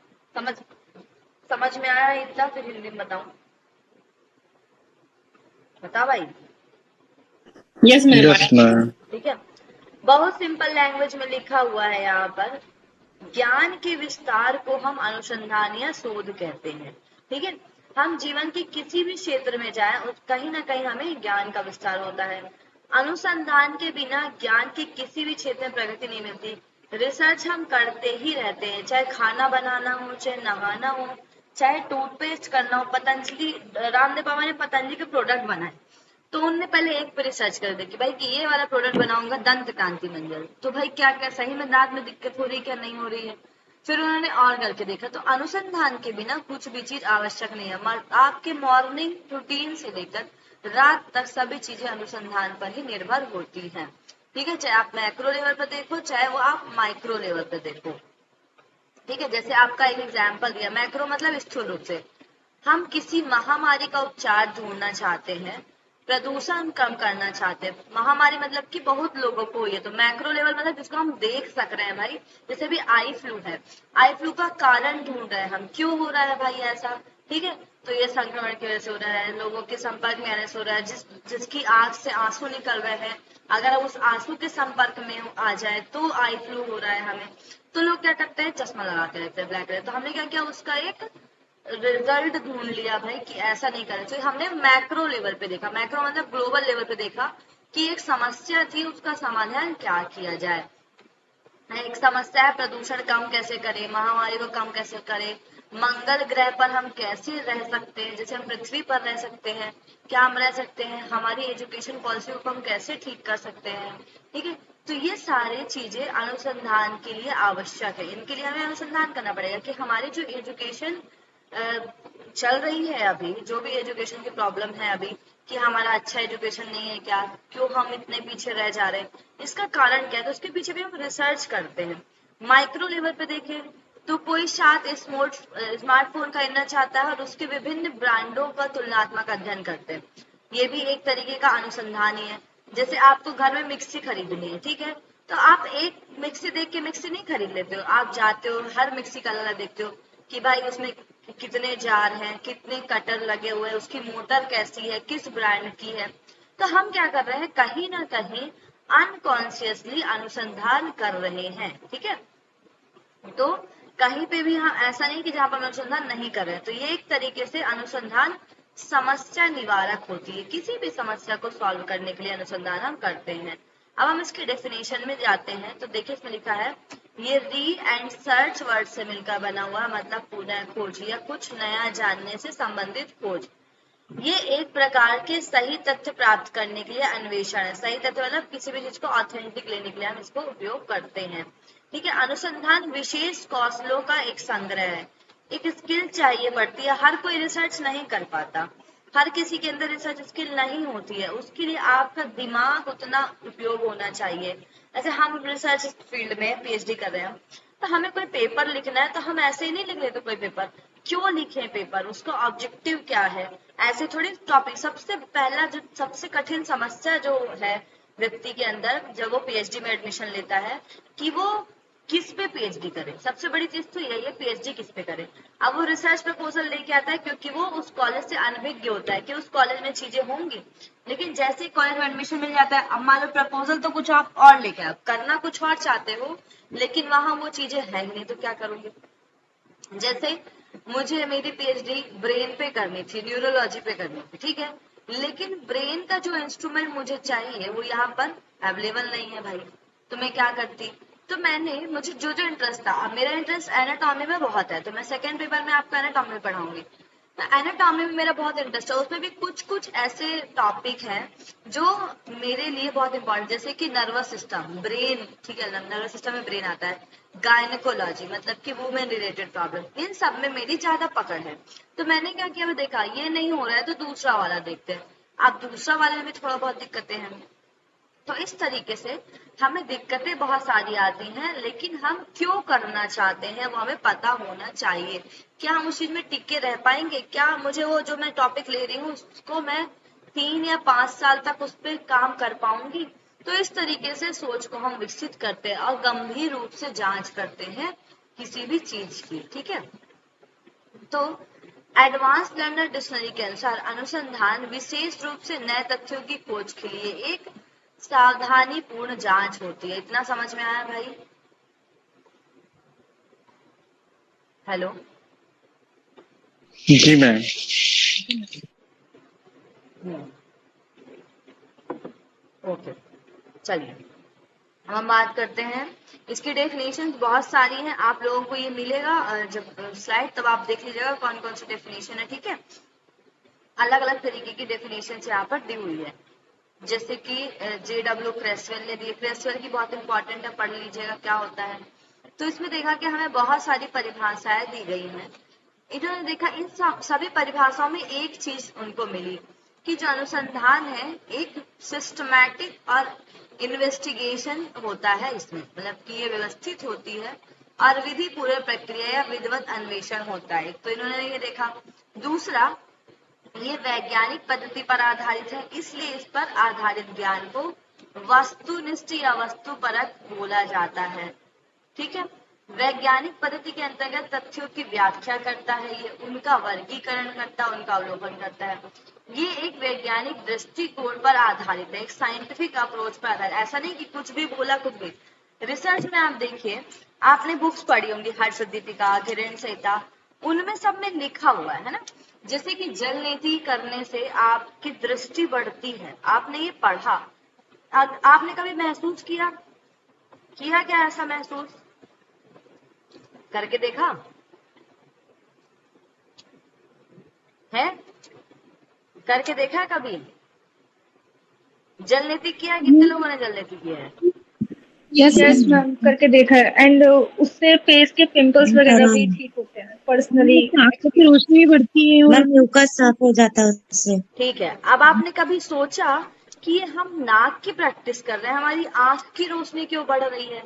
समझ में आया इतना? फिर हिंदी में बताऊं, बता भाई। Yes, ma'am. Yes ma'am. ठीक है, बहुत सिंपल लैंग्वेज में लिखा हुआ है यहाँ पर, ज्ञान के विस्तार को हम अनुसंधान या शोध कहते हैं। ठीक है, हम जीवन के किसी भी क्षेत्र में जाएं, कहीं ना कहीं हमें ज्ञान का विस्तार होता है। अनुसंधान के बिना ज्ञान के किसी भी क्षेत्र में प्रगति नहीं मिलती। रिसर्च हम करते ही रहते हैं, चाहे खाना बनाना हो, चाहे नहाना हो, चाहे टूथपेस्ट करना हो। पतंजलि, रामदेव बाबा ने पतंजलि के प्रोडक्ट बनाए, तो उनने पहले एक पे रिसर्च कर दी कि भाई कि ये वाला प्रोडक्ट बनाऊंगा दंत कांति मंजन, तो भाई क्या क्या सही में दांत में दिक्कत हो रही है क्या नहीं हो रही है। फिर उन्होंने और करके देखा। तो अनुसंधान के बिना कुछ भी चीज आवश्यक नहीं है। आपके मॉर्निंग रूटीन से लेकर रात तक सभी चीजें अनुसंधान पर ही निर्भर होती हैं। ठीक है, चाहे आप मैक्रो लेवल पर देखो, चाहे वो आप माइक्रो लेवल पर देखो। ठीक है, जैसे आपका एक एग्जाम्पल दिया, मैक्रो मतलब स्थूल रूप से हम किसी महामारी का उपचार ढूंढना चाहते हैं, प्रदूषण कम करना चाहते हैं। महामारी मतलब कि बहुत लोगों को हुई है, तो मैक्रो लेवल मतलब जिसको हम देख सक रहे हैं भाई। जैसे भी आई फ्लू है, आई फ्लू का कारण ढूंढ रहे हैं हम, क्यों हो रहा है भाई ऐसा। ठीक है, तो ये संक्रमण की वजह से हो रहा है, लोगों के संपर्क में आने से हो रहा है, जिसकी आंख से आंसू निकल रहे हैं, अगर उस आंसू के संपर्क में आ जाए तो आई फ्लू हो रहा है हमें। तो लोग क्या करते हैं, चश्मा लगाते रहते हैं, ब्लैक कलर। तो हमने क्या किया, उसका एक रिजल्ट ढूंढ लिया भाई कि ऐसा नहीं करना चाहिए। हमने मैक्रो लेवल पे देखा, मैक्रो मतलब ग्लोबल लेवल पे देखा कि एक समस्या थी, उसका समाधान क्या किया जाए। एक समस्या है, प्रदूषण कम कैसे करें, महामारी को कम कैसे करें, मंगल ग्रह पर हम कैसे रह सकते हैं, जैसे हम पृथ्वी पर रह सकते हैं, क्या हम रह सकते हैं, हमारी एजुकेशन पॉलिसी को हम कैसे ठीक कर सकते हैं। ठीक है, तो ये सारी चीजें अनुसंधान के लिए आवश्यक है। इनके लिए हमें अनुसंधान करना पड़ेगा कि हमारी जो एजुकेशन चल रही है अभी, जो भी एजुकेशन की प्रॉब्लम है अभी, कि हमारा अच्छा एजुकेशन नहीं है क्या, क्यों हम इतने पीछे रह जा रहे हैं, इसका कारण क्या है। तो उसके पीछे भी हम रिसर्च करते हैं। माइक्रो लेवल पे देखें तो कोई छात्र स्मार्टफोन खरीदना चाहता है और उसके विभिन्न ब्रांडों का तुलनात्मक अध्ययन करते हैं। ये भी एक तरीके का अनुसंधान ही है। जैसे आपको घर में मिक्सी खरीदनी है, ठीक है, तो आप एक मिक्सी देख के मिक्सी नहीं खरीद लेते हो, आप जाते हो हर मिक्सी का अलग देखते हो कि भाई उसमें कितने जार हैं, कितने कटर लगे हुए हैं, उसकी मोटर कैसी है, किस ब्रांड की है। तो हम क्या कर रहे हैं, कहीं ना कहीं अनकॉन्शियसली अनुसंधान कर रहे हैं। ठीक है, तो कहीं पे भी हम ऐसा नहीं कि जहां पर अनुसंधान नहीं कर रहे हैं। तो ये एक तरीके से अनुसंधान समस्या निवारक होती है। किसी भी समस्या को सॉल्व करने के लिए अनुसंधान हम करते हैं। अब हम इसकी डेफिनेशन में जाते हैं, तो देखिए इसमें लिखा है, ये री एंड सर्च वर्ड से मिलकर बना हुआ, मतलब पुनः खोज या कुछ नया जानने से संबंधित खोज। ये एक प्रकार के सही तथ्य प्राप्त करने के लिए अन्वेषण है। सही तथ्य मतलब किसी भी चीज को ऑथेंटिक लेने के लिए हम इसको उपयोग करते हैं। ठीक है, अनुसंधान विशेष कौशलों का एक संग्रह है। एक स्किल चाहिए पड़ती है, हर कोई रिसर्च नहीं कर पाता, हर किसी के अंदर रिसर्च स्किल नहीं होती है, उसके लिए आपका दिमाग उतना उपयोग होना चाहिए। ऐसे हम रिसर्च फील्ड में पीएचडी कर रहे हैं, तो हमें कोई पेपर लिखना है तो हम ऐसे ही नहीं लिख लेते कोई पेपर। क्यों लिखे पेपर, उसका ऑब्जेक्टिव क्या है, ऐसे थोड़ी टॉपिक। सबसे पहला जो सबसे कठिन समस्या जो है व्यक्ति के अंदर जब वो पीएचडी में एडमिशन लेता है, कि वो किस पे पीएचडी करे। सबसे बड़ी चीज तो यही है, पीएचडी किस पे करे। अब वो रिसर्च प्रपोजल लेके आता है क्योंकि वो उस कॉलेज से अनभिज्ञ होता है कि उस कॉलेज में चीजें होंगी। लेकिन जैसे ही कॉलेज में एडमिशन मिल जाता है, अब मान लो प्रपोजल तो कुछ आप और लेके आप करना कुछ और चाहते हो, लेकिन वहां वो चीजें है ही नहीं, तो क्या करोगे। जैसे मुझे मेरी पीएचडी ब्रेन पे करनी थी, न्यूरोलॉजी पे करनी थी, ठीक है, लेकिन ब्रेन का जो इंस्ट्रूमेंट मुझे चाहिए वो यहाँ पर अवेलेबल नहीं है भाई। तो मैं क्या करती, तो मैंने मुझे जो जो इंटरेस्ट था, अब मेरा इंटरेस्ट एनाटॉमी में बहुत है, तो मैं सेकेंड पेपर में आपको एनाटॉमी पढ़ाऊंगी। एनाटॉमी में मेरा बहुत इंटरेस्ट है, उसमें भी कुछ कुछ ऐसे टॉपिक हैं जो मेरे लिए बहुत इंपॉर्टेंट, जैसे कि नर्वस सिस्टम, ब्रेन, ठीक है, नर्वस सिस्टम में ब्रेन आता है, गायनेकोलॉजी मतलब कि वुमेन रिलेटेड प्रॉब्लम, इन सब में मेरी ज्यादा पकड़ है। तो मैंने क्या किया, मैं देखा ये नहीं हो रहा है तो दूसरा वाला देखते हैं। अब दूसरा वाले में भी थोड़ा बहुत दिक्कतें हैं। तो इस तरीके से हमें दिक्कतें बहुत सारी आती हैं, लेकिन हम क्यों करना चाहते हैं वो हमें पता होना चाहिए। क्या हम उस चीज में टिके रह पाएंगे, क्या मुझे वो जो मैं टॉपिक ले रही हूँ उसको मैं 3 या 5 साल तक उस पर काम कर पाऊंगी। तो इस तरीके से सोच को हम विकसित करते हैं और गंभीर रूप से जांच करते हैं किसी भी चीज की। ठीक है, तो एडवांस लर्नर डिक्शनरी के अनुसार अनुसंधान विशेष रूप से नए तथ्यों की खोज के लिए एक सावधानी पूर्ण जांच होती है। इतना समझ में आया भाई? हेलो, जी मैम। ओके, चलिए हम बात करते हैं। इसकी डेफिनेशन बहुत सारी हैं, आप लोगों को ये मिलेगा जब स्लाइड, तब आप देख लीजिएगा कौन कौन सी डेफिनेशन है। ठीक है, अलग अलग तरीके की डेफिनेशन यहाँ पर दी हुई है, जैसे कि JW क्रेसवेल ने दी। क्रेसवेल की बहुत इंपॉर्टेंट है, पढ़ लीजिएगा क्या होता है। तो इसमें देखा कि हमें बहुत सारी परिभाषाएं दी गई हैं। इन्होंने देखा इन सभी परिभाषाओं में एक चीज उनको मिली कि जो अनुसंधान है एक सिस्टमैटिक और इन्वेस्टिगेशन होता है इसमें, मतलब कि ये व्यवस्थित होती है और विधि पूर्वक प्रक्रिया या विधिवत अन्वेषण होता है। तो इन्होंने ये देखा। दूसरा, ये वैज्ञानिक पद्धति पर आधारित है, इसलिए इस पर आधारित ज्ञान को वस्तुनिष्ठ या वस्तुपरक बोला जाता है। ठीक है, वैज्ञानिक पद्धति के अंतर्गत तथ्यों की व्याख्या करता है, ये उनका वर्गीकरण करता है, उनका अवलोकन करता है। ये एक वैज्ञानिक दृष्टिकोण पर आधारित है, एक साइंटिफिक अप्रोच पर आधारित। ऐसा नहीं कि कुछ भी बोला कुछ भी। रिसर्च में आप देखिए, आपने बुक्स पढ़ी होंगी, हर्ष दीपिका, किरण संहिता, उनमें सब में लिखा हुआ है ना, जैसे कि जल नीति करने से आपकी दृष्टि बढ़ती है। आपने ये पढ़ा, आपने कभी महसूस किया क्या ऐसा महसूस करके देखा है? करके देखा कभी? जल नीति किया है? कितने लोगों ने जल नीति किया है? यस मैम, करके देखा है। एंड उससे फेस के पिंपल्स वगैरह भी ठीक होते हैं पर्सनली। आंखों की रोशनी बढ़ती है और मैम म्यूकस साफ हो जाता है उससे। ठीक है, अब आपने कभी सोचा कि हम नाक की प्रैक्टिस कर रहे हैं, हमारी आंख की रोशनी क्यों बढ़ रही है?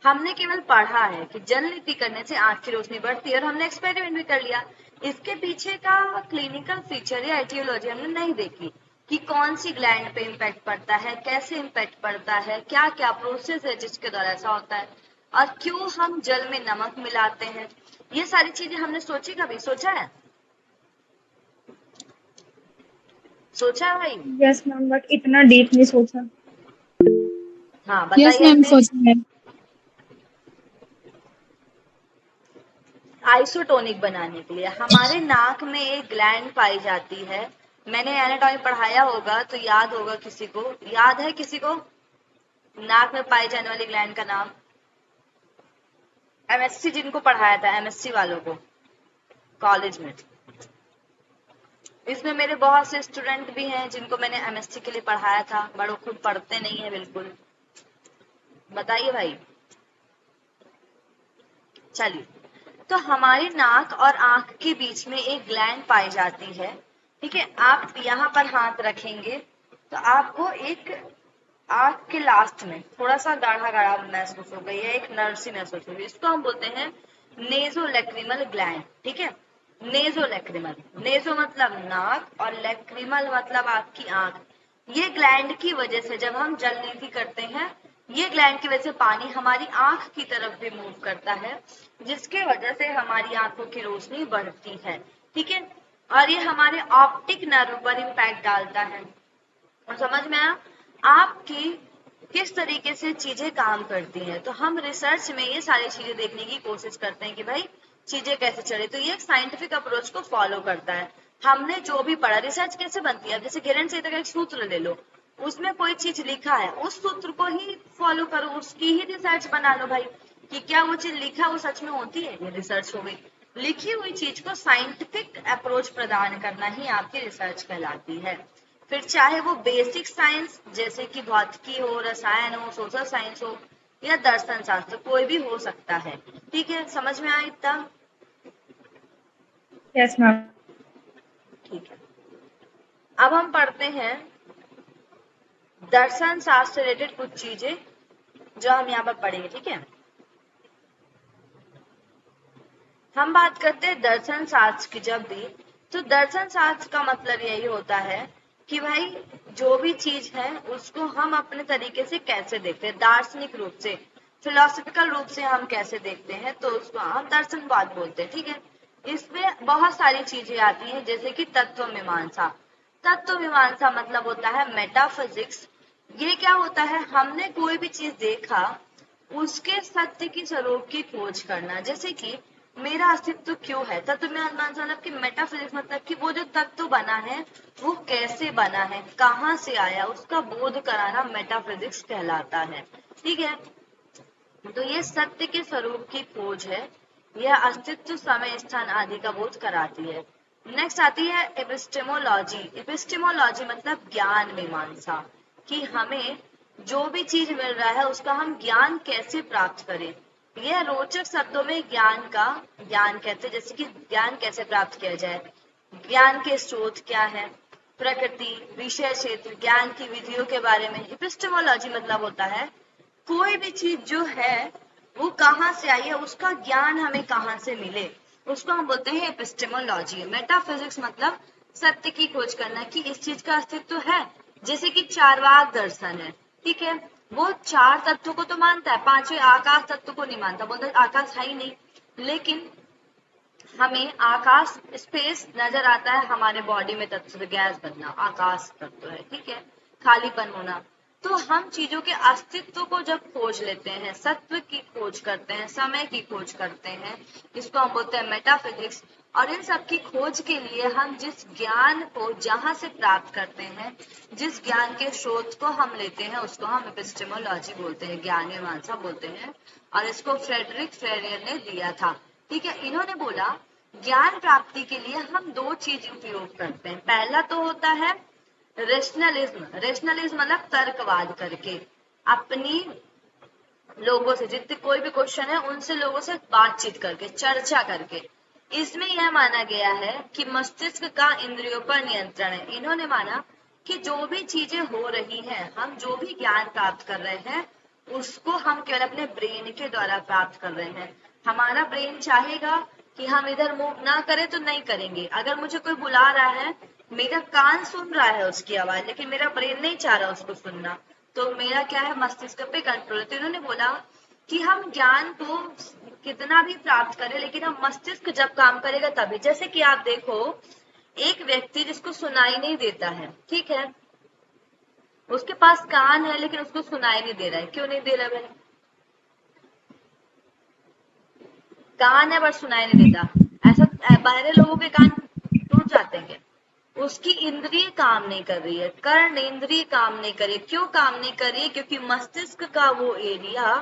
हमने केवल पढ़ा है कि जल नीति करने से आंख की रोशनी बढ़ती है और हमने एक्सपेरिमेंट भी कर लिया। इसके पीछे का क्लिनिकल फीचर या एटियोलॉजी हमने नहीं देखी कि कौन सी ग्लैंड पे इम्पैक्ट पड़ता है, कैसे इम्पैक्ट पड़ता है, क्या क्या प्रोसेस है जिसके द्वारा ऐसा होता है, और क्यों हम जल में नमक मिलाते हैं। ये सारी चीजें हमने सोची, कभी सोचा है? सोचा है भाई? यस मैम, बट इतना डीप नहीं सोचा। हाँ यस बताइए। मैम, सोचा है। आइसोटोनिक बनाने के लिए हमारे नाक में एक ग्लैंड पाई जाती है। मैंने एनाटॉमी पढ़ाया होगा तो याद होगा, किसी को याद है? किसी को नाक में पाई जाने वाली ग्लैंड का नाम? MSc जिनको पढ़ाया था, MSc वालों को कॉलेज में। इसमें मेरे बहुत से स्टूडेंट भी हैं जिनको मैंने MSc के लिए पढ़ाया था, बड़ो खुद पढ़ते नहीं है बिल्कुल। बताइए भाई। चलिए, तो हमारे नाक और आंख के बीच में एक ग्लैंड पाई जाती है। ठीक है, आप यहाँ पर हाथ रखेंगे तो आपको एक आंख के लास्ट में थोड़ा सा गाढ़ा गाढ़ा महसूस होगा, या एक नर्व सी महसूस होगी। इसको हम बोलते हैं नेजोलैक्रिमल ग्लैंड। ठीक है, नेजोलैक्रिमल, नेजो मतलब नाक और लैक्रिमल मतलब आपकी आंख। ये ग्लैंड की वजह से जब हम जल नीति करते हैं, ये ग्लैंड की वजह से पानी हमारी आंख की तरफ भी मूव करता है, जिसके वजह से हमारी आंखों की रोशनी बढ़ती है। ठीक है, और ये हमारे ऑप्टिक नर्व पर इम्पैक्ट डालता है। और समझ में आया आपकी किस तरीके से चीजें काम करती हैं? तो हम रिसर्च में ये सारी चीजें देखने की कोशिश करते हैं कि भाई चीजें कैसे चले। तो ये एक साइंटिफिक अप्रोच को फॉलो करता है। हमने जो भी पढ़ा, रिसर्च कैसे बनती है, जैसे किरण संहिता का एक सूत्र ले लो, उसमें कोई चीज लिखा है, उस सूत्र को ही फॉलो करो, उसकी ही रिसर्च बना लो भाई, कि क्या वो चीज लिखा वो सच में होती है, ये रिसर्च हो गई। लिखी हुई चीज को साइंटिफिक अप्रोच प्रदान करना ही आपकी रिसर्च कहलाती है। फिर चाहे वो बेसिक साइंस जैसे कि भौतिकी हो, रसायन हो, सोशल साइंस हो, या दर्शन शास्त्र, कोई भी हो सकता है। ठीक है, समझ में आया इतना? Yes ma'am. ठीक है, अब हम पढ़ते हैं दर्शन शास्त्र रिलेटेड कुछ चीजें जो हम यहाँ पर पढ़ेंगे। ठीक है, हम बात करते हैं दर्शन शास्त्र की। जब भी तो दर्शन शास्त्र का मतलब यही होता है कि भाई जो भी चीज है उसको हम अपने तरीके से कैसे देखते हैं, दार्शनिक रूप से, फिलोसफिकल रूप से हम कैसे देखते हैं, तो उसको हम दर्शनवाद बोलते हैं। ठीक है, इसमें बहुत सारी चीजें आती हैं, जैसे कि तत्व मीमांसा। तत्व मीमांसा मतलब होता है मेटाफिजिक्स। ये क्या होता है, हमने कोई भी चीज देखा उसके सत्य की स्वरूप की खोज करना। जैसे कि मेरा अस्तित्व क्यों है, तत्व मीमांसा मतलब कि मेटाफिजिक्स मतलब कि वो जो तत्व बना है वो कैसे बना है, कहाँ से आया, उसका बोध कराना मेटाफिजिक्स कहलाता है। ठीक है, तो ये सत्य के स्वरूप की खोज है, यह अस्तित्व, समय, स्थान आदि का बोध कराती है। नेक्स्ट आती है एपिस्टेमोलॉजी। एपिस्टेमोलॉजी मतलब ज्ञान मीमांसा, कि हमें जो भी चीज मिल रहा है उसका हम ज्ञान कैसे प्राप्त करें। यह रोचक शब्दों में ज्ञान का ज्ञान कहते हैं, जैसे कि ज्ञान कैसे प्राप्त किया जाए, ज्ञान के स्रोत क्या है, प्रकृति, विषय क्षेत्र, ज्ञान की विधियों के बारे में। एपिस्टेमोलॉजी मतलब होता है कोई भी चीज जो है वो कहाँ से आई है, उसका ज्ञान हमें कहाँ से मिले, उसको हम बोलते हैं एपिस्टेमोलॉजी। मेटाफिजिक्स मतलब सत्य की खोज करना कि इस चीज का अस्तित्व है। जैसे कि चारवाक दर्शन है, ठीक है, वो चार तत्वों को तो मानता है, पांचवें आकाश तत्व को नहीं मानता, बोलता आकाश है ही नहीं। लेकिन हमें आकाश स्पेस नजर आता है, हमारे बॉडी में तत्व गैस बनना आकाश तत्व है। ठीक है, खालीपन होना। तो हम चीजों के अस्तित्व को जब खोज लेते हैं, सत्व की खोज करते हैं, समय की खोज करते हैं, इसको हम बोलते हैं मेटाफिजिक्स। और इन सब की खोज के लिए हम जिस ज्ञान को जहां से प्राप्त करते हैं, जिस ज्ञान के स्रोत को हम लेते हैं, उसको हम एपिस्टेमोलॉजी बोलते हैं, ज्ञान मीमांसा बोलते हैं। और इसको फ्रेडरिक फ्रेरियर ने दिया था। ठीक है, इन्होंने बोला ज्ञान प्राप्ति के लिए हम दो चीज उपयोग करते हैं। पहला तो होता है रेशनलिज्म। रेशनलिज्म मतलब तर्कवाद करके, अपनी लोगों से जितने कोई भी क्वेश्चन है उनसे लोगों से बातचीत करके, चर्चा करके। इसमें यह माना गया है कि मस्तिष्क का इंद्रियों पर नियंत्रण है। इन्होंने माना कि जो भी चीजें हो रही हैं, हम जो भी ज्ञान प्राप्त कर रहे हैं उसको हम केवल अपने ब्रेन के द्वारा प्राप्त कर रहे हैं। हमारा ब्रेन चाहेगा कि हम इधर मूव ना करें तो नहीं करेंगे। अगर मुझे कोई बुला रहा है, मेरा कान सुन रहा है उसकी आवाज, लेकिन मेरा ब्रेन नहीं चाह रहा उसको सुनना, तो मेरा क्या है, मस्तिष्क पे कंट्रोल है। तो इन्होंने बोला कि हम ज्ञान को कितना भी प्राप्त करें, लेकिन हम मस्तिष्क जब काम करेगा तभी। जैसे कि आप देखो एक व्यक्ति जिसको सुनाई नहीं देता है, ठीक है, उसके पास कान है लेकिन उसको सुनाई नहीं दे रहा है। क्यों नहीं दे रहा भाई? कान है पर सुनाई नहीं देता। ऐसा बाहरी लोगों के कान टूट जाते हैं क्या? उसकी इंद्रिय काम नहीं कर रही है, कर्ण इंद्रिय काम नहीं कर रही। क्यों काम नहीं कर रही है? क्योंकि मस्तिष्क का वो एरिया,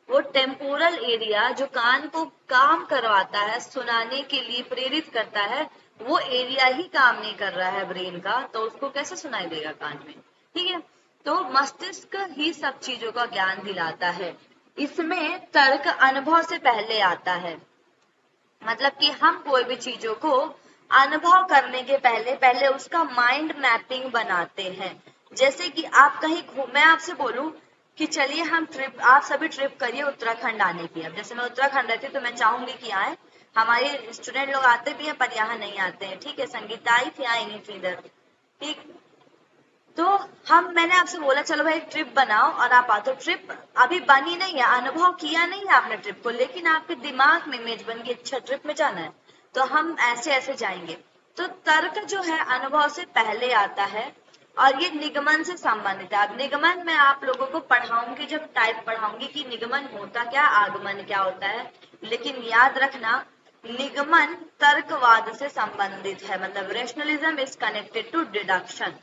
वो टेम्पोरल एरिया जो कान को काम करवाता है, सुनाने के लिए प्रेरित करता है, वो एरिया ही काम नहीं कर रहा है ब्रेन का, तो उसको कैसे सुनाई देगा कान में? ठीक है, तो मस्तिष्क ही सब चीजों का ज्ञान दिलाता है। इसमें तर्क अनुभव से पहले आता है, मतलब कि हम कोई भी चीजों को अनुभव करने के पहले उसका माइंड मैपिंग बनाते हैं। जैसे कि आप कहीं मैं आपसे बोलूं कि चलिए हम ट्रिप, आप सभी ट्रिप करिए उत्तराखंड आने की। अब जैसे मैं उत्तराखंड रहती हूँ तो मैं चाहूंगी कि आए, हमारे स्टूडेंट लोग आते भी हैं पर यहाँ नहीं आते हैं। ठीक है, संगीता आई थी, आई नहीं थी इधर। ठीक, तो मैंने आपसे बोला चलो भाई ट्रिप बनाओ और आप आओ, तो ट्रिप अभी बनी नहीं है, अनुभव किया नहीं है आपने ट्रिप को, लेकिन आपके दिमाग में इमेज बन गई, अच्छा ट्रिप में जाना है तो हम ऐसे ऐसे जाएंगे। तो तर्क जो है अनुभव से पहले आता है और ये निगमन से संबंधित है। अब निगमन मैं आप लोगों को पढ़ाऊंगी, जब टाइप पढ़ाऊंगी कि निगमन होता क्या, आगमन क्या होता है, लेकिन याद रखना निगमन तर्कवाद से संबंधित है। मतलब rationalism is connected to deduction.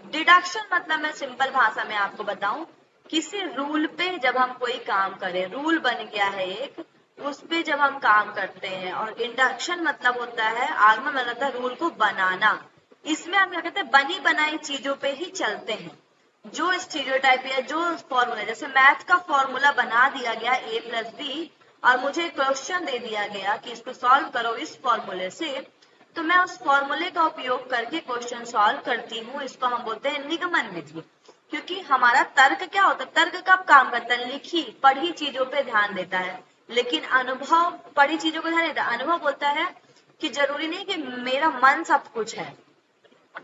Deduction मतलब मैं सिंपल भाषा में आपको बताऊं, किसी रूल पे जब हम कोई काम करें, रूल बन गया है एक, उस पे जब हम काम करते हैं। और इंडक्शन मतलब होता है, आगमन मतलब होता है रूल को बनाना। इसमें हम क्या कहते हैं, बनी बनाई चीजों पे ही चलते हैं। जो स्टीरियोटाइप या जो फॉर्मूला, जैसे मैथ का फॉर्मूला बना दिया गया a+b और मुझे क्वेश्चन दे दिया गया कि इसको सॉल्व करो इस फॉर्मूले से, तो मैं उस फॉर्मूले का उपयोग करके क्वेश्चन सॉल्व करती हूँ। इसको हम बोलते हैं निगमन विधि। क्योंकि हमारा तर्क क्या होता है, तर्क कब काम करता है, लिखी पढ़ी चीजों पे ध्यान देता है, लेकिन अनुभव पढ़ी चीजों को ध्यान देता है। अनुभव बोलता है कि जरूरी नहीं कि मेरा मन सब कुछ है,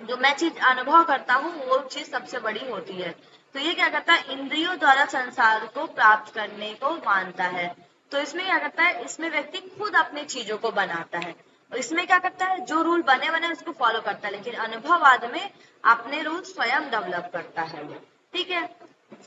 जो मैं चीज अनुभव करता हूँ वो चीज सबसे बड़ी होती है। तो ये क्या करता है, इंद्रियों द्वारा संसार को प्राप्त करने को मानता है। तो इसमें क्या करता है, इसमें व्यक्ति खुद अपनी चीजों को बनाता है। इसमें क्या करता है, जो रूल बने बने उसको फॉलो करता है, लेकिन अनुभववाद में अपने रूल स्वयं डेवलप करता है वो। ठीक है,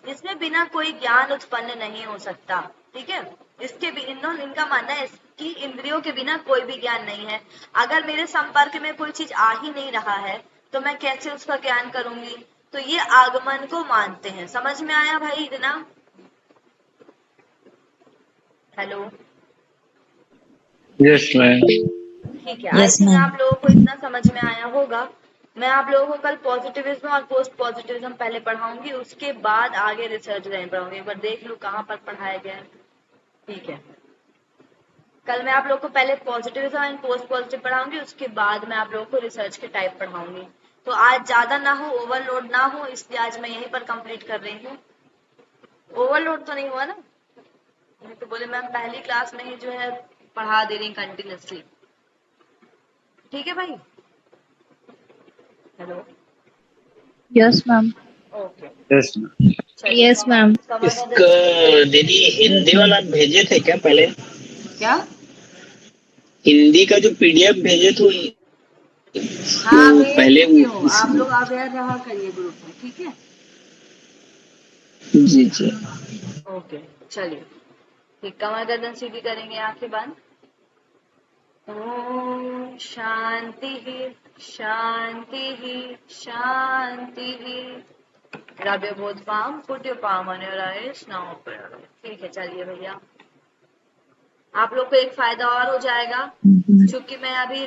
इसमें बिना कोई ज्ञान उत्पन्न नहीं हो सकता। ठीक है, इसके भी इनका मानना है कि इंद्रियों के बिना कोई भी ज्ञान नहीं है। अगर मेरे संपर्क में कोई चीज आ ही नहीं रहा है तो मैं कैसे उसका ज्ञान करूंगी। तो ये आगमन को मानते हैं। समझ में आया भाई इतना? Hello, yes ma'am. ठीक है। आई Yes, थिंक ma'am. आप लोगों को इतना समझ में आया होगा। मैं आप लोगों को कल पॉजिटिविज्म और पोस्ट पॉजिटिविज्म पहले पढ़ाऊंगी, उसके बाद आगे रिसर्च डिजाइन पढ़ाऊंगी। एक बार देख लूं कहाँ पर पढ़ाया गया है। ठीक है, कल मैं आप लोगों को पहले पॉजिटिविज्म एंड पोस्ट पॉजिटिव पढ़ाऊंगी, उसके बाद मैं आप लोगों को रिसर्च के टाइप पढ़ाऊंगी। तो आज ज्यादा ना हो, ओवरलोड ना हो, इसलिए आज मैं यहीं पर कंप्लीट कर रही हूँ। ओवरलोड तो नहीं हुआ ना? नहीं तो बोले मैम पहली क्लास में ही जो है पढ़ा दे रही कंटिन्यूसली। ठीक है भाई? Hello, yes ma'am. Okay, yes ma'am. चलिए। Yes ma'am. इसका दीदी हिंदी वाला भेजे थे क्या पहले? क्या? हिंदी का जो पीडीएफ भेजे थे हाँ, वो भेज पहले चुकी हूँ। वो आप लोग अवेयर रहा करिए ग्रुप में। ठीक है, जी जी। ओके, चलिए। ठीक, कमर गर्दन सीधी करेंगे, आंखें बंद। ओम शांति शांति शांति। Rub your both palm, put your palm on your eyes, now open your eyes. ठीक है, चलिए भैया। आप लोग को एक फायदा और हो जाएगा, क्योंकि मैं अभी